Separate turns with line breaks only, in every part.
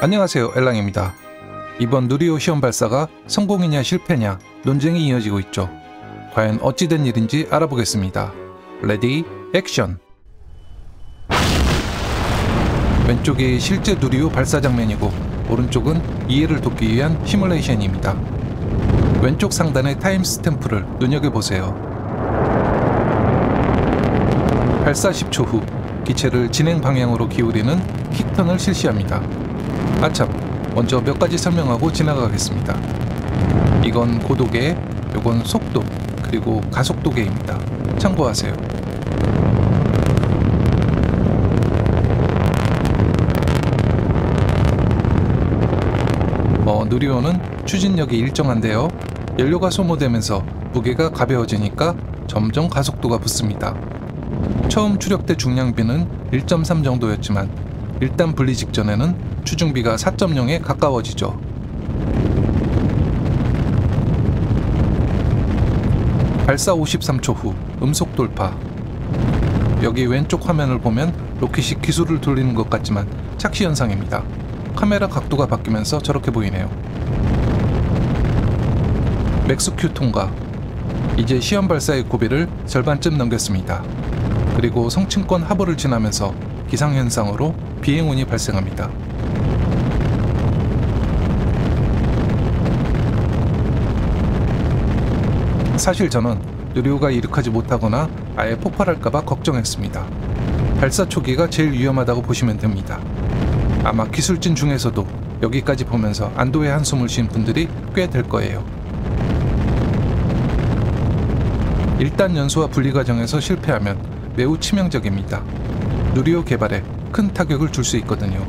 안녕하세요, 엘랑입니다. 이번 누리호 시험 발사가 성공이냐 실패냐 논쟁이 이어지고 있죠. 과연 어찌된 일인지 알아보겠습니다. 레디, 액션! 왼쪽이 실제 누리호 발사 장면이고 오른쪽은 이해를 돕기 위한 시뮬레이션입니다. 왼쪽 상단의 타임 스탬프를 눈여겨보세요. 발사 10초 후 기체를 진행 방향으로 기울이는 킥턴을 실시합니다. 아참, 먼저 몇 가지 설명하고 지나가겠습니다. 이건 고도계, 요건 속도, 그리고 가속도계입니다. 참고하세요. 누리호는 추진력이 일정한데요. 연료가 소모되면서 무게가 가벼워지니까 점점 가속도가 붙습니다. 처음 추력 때 중량비는 1.3 정도였지만 일단 분리 직전에는 추중비가 4.0에 가까워지죠. 발사 53초 후 음속 돌파. 여기 왼쪽 화면을 보면 로켓이 기술을 돌리는 것 같지만 착시 현상입니다. 카메라 각도가 바뀌면서 저렇게 보이네요. 맥스큐 통과. 이제 시험 발사의 고비를 절반쯤 넘겼습니다. 그리고 성층권 하부를 지나면서 기상현상으로 비행운이 발생합니다. 사실 저는 누리호가 이륙하지 못하거나 아예 폭발할까봐 걱정했습니다. 발사 초기가 제일 위험하다고 보시면 됩니다. 아마 기술진 중에서도 여기까지 보면서 안도의 한숨을 쉰 분들이 꽤 될 거예요. 일단 연소와 분리 과정에서 실패하면 매우 치명적입니다. 누리호 개발에 큰 타격을 줄 수 있거든요.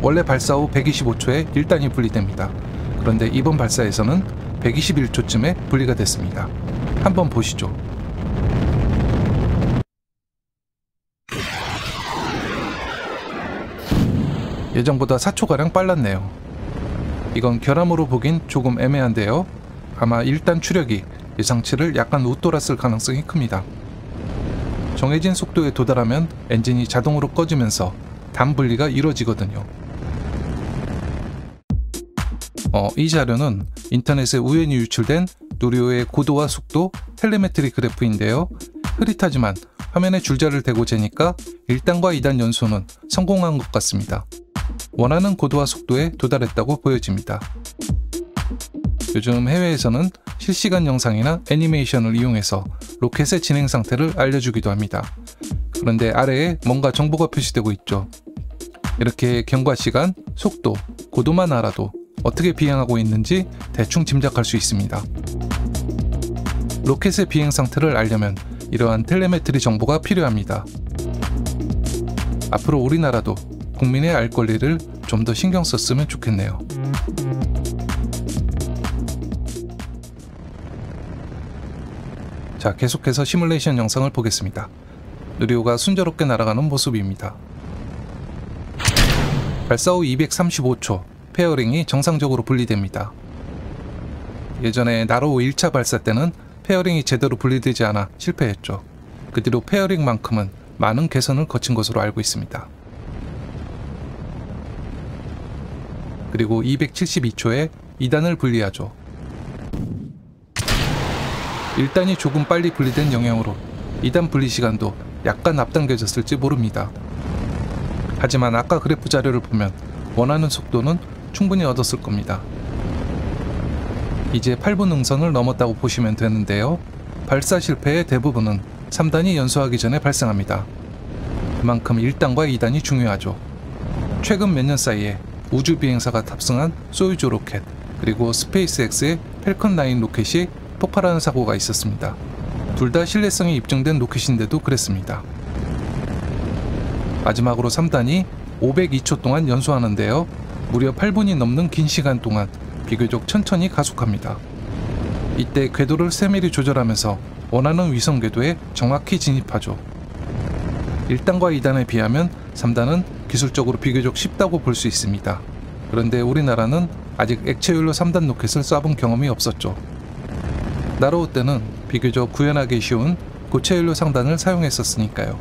원래 발사 후 125초에 1단이 분리됩니다. 그런데 이번 발사에서는 121초쯤에 분리가 됐습니다. 한번 보시죠. 예정보다 4초가량 빨랐네요. 이건 결함으로 보긴 조금 애매한데요. 아마 1단 추력이 예상치를 약간 웃돌았을 가능성이 큽니다. 정해진 속도에 도달하면 엔진이 자동으로 꺼지면서 단 분리가 이루어지거든요. 이 자료는 인터넷에 우연히 유출된 누리호의 고도와 속도 텔레메트리 그래프인데요. 흐릿하지만 화면에 줄자를 대고 재니까 1단과 2단 연소는 성공한 것 같습니다. 원하는 고도와 속도에 도달했다고 보여집니다. 요즘 해외에서는 실시간 영상이나 애니메이션을 이용해서 로켓의 진행 상태를 알려주기도 합니다. 그런데 아래에 뭔가 정보가 표시되고 있죠. 이렇게 경과 시간, 속도, 고도만 알아도 어떻게 비행하고 있는지 대충 짐작할 수 있습니다. 로켓의 비행 상태를 알려면 이러한 텔레메트리 정보가 필요합니다. 앞으로 우리나라도 국민의 알 권리를 좀 더 신경 썼으면 좋겠네요. 자, 계속해서 시뮬레이션 영상을 보겠습니다. 누리호가 순조롭게 날아가는 모습입니다. 발사 후 235초, 페어링이 정상적으로 분리됩니다. 예전에 나로호 1차 발사 때는 페어링이 제대로 분리되지 않아 실패했죠. 그 뒤로 페어링만큼은 많은 개선을 거친 것으로 알고 있습니다. 그리고 272초에 2단을 분리하죠. 1단이 조금 빨리 분리된 영향으로 2단 분리 시간도 약간 앞당겨졌을지 모릅니다. 하지만 아까 그래프 자료를 보면 원하는 속도는 충분히 얻었을 겁니다. 이제 8분 능선을 넘었다고 보시면 되는데요. 발사 실패의 대부분은 3단이 연소하기 전에 발생합니다. 그만큼 1단과 2단이 중요하죠. 최근 몇 년 사이에 우주 비행사가 탑승한 소유주 로켓, 그리고 스페이스X의 펠컨 9 로켓이 폭발하는 사고가 있었습니다. 둘 다 신뢰성이 입증된 로켓인데도 그랬습니다. 마지막으로 3단이 502초 동안 연소하는데요. 무려 8분이 넘는 긴 시간 동안 비교적 천천히 가속합니다. 이때 궤도를 세밀히 조절하면서 원하는 위성 궤도에 정확히 진입하죠. 1단과 2단에 비하면 3단은 기술적으로 비교적 쉽다고 볼 수 있습니다. 그런데 우리나라는 아직 액체연료 3단 로켓을 쏴본 경험이 없었죠. 나로호 때는 비교적 구현하기 쉬운 고체 연료 상단을 사용했었으니까요.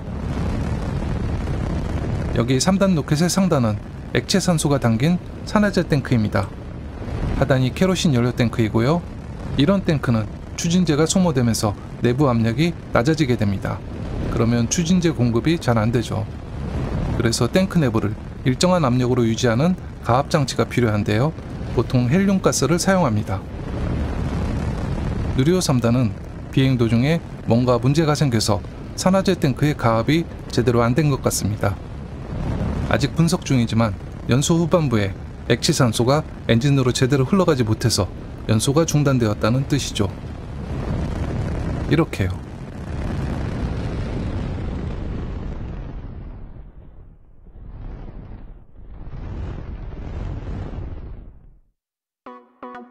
여기 3단 로켓의 상단은 액체 산소가 담긴 산화제 탱크입니다. 하단이 케로신 연료 탱크이고요. 이런 탱크는 추진제가 소모되면서 내부 압력이 낮아지게 됩니다. 그러면 추진제 공급이 잘 안 되죠. 그래서 탱크 내부를 일정한 압력으로 유지하는 가압 장치가 필요한데요. 보통 헬륨가스를 사용합니다. 누리호 3단은 비행 도중에 뭔가 문제가 생겨서 산화제 탱크의 가압이 제대로 안 된 것 같습니다. 아직 분석 중이지만 연소 후반부에 액체 산소가 엔진으로 제대로 흘러가지 못해서 연소가 중단되었다는 뜻이죠. 이렇게요.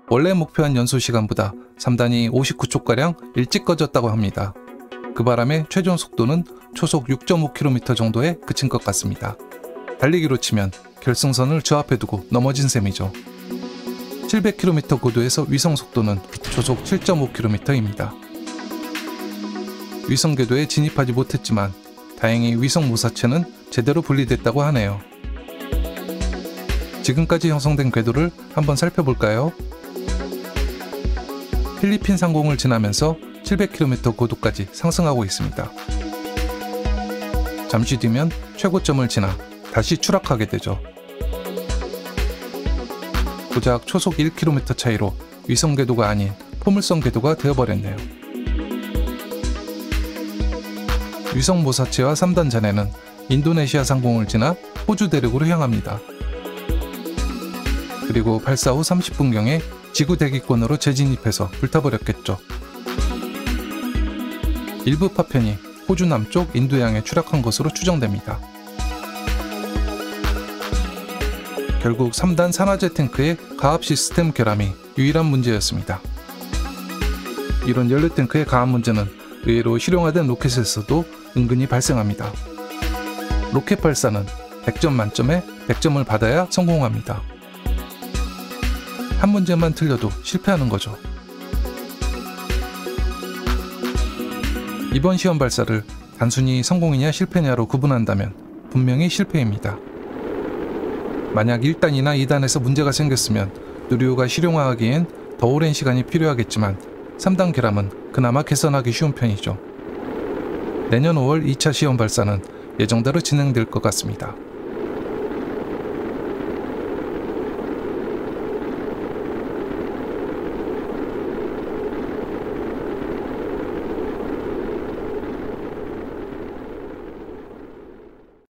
원래 목표한 연소 시간보다 3단이 59초가량 일찍 꺼졌다고 합니다. 그 바람에 최종 속도는 초속 6.5km 정도에 그친 것 같습니다. 달리기로 치면 결승선을 저 앞에 두고 넘어진 셈이죠. 700km 고도에서 위성 속도는 초속 7.5km입니다. 위성 궤도에 진입하지 못했지만 다행히 위성 모사체는 제대로 분리됐다고 하네요. 지금까지 형성된 궤도를 한번 살펴볼까요? 필리핀 상공을 지나면서 700km 고도까지 상승하고 있습니다. 잠시 뒤면 최고점을 지나 다시 추락하게 되죠. 고작 초속 1km 차이로 위성 궤도가 아닌 포물선 궤도가 되어버렸네요. 위성 모사체와 3단 잔해는 인도네시아 상공을 지나 호주 대륙으로 향합니다. 그리고 발사 후 30분경에 지구 대기권으로 재진입해서 불타버렸겠죠. 일부 파편이 호주 남쪽 인도양에 추락한 것으로 추정됩니다. 결국 3단 산화제 탱크의 가압 시스템 결함이 유일한 문제였습니다. 이런 연료 탱크의 가압 문제는 의외로 실용화된 로켓에서도 은근히 발생합니다. 로켓 발사는 100점 만점에 100점을 받아야 성공합니다. 한 문제만 틀려도 실패하는 거죠. 이번 시험 발사를 단순히 성공이냐 실패냐로 구분한다면 분명히 실패입니다. 만약 1단이나 2단에서 문제가 생겼으면 누리호가 실용화하기엔 더 오랜 시간이 필요하겠지만 3단 결함은 그나마 개선하기 쉬운 편이죠. 내년 5월 2차 시험 발사는 예정대로 진행될 것 같습니다.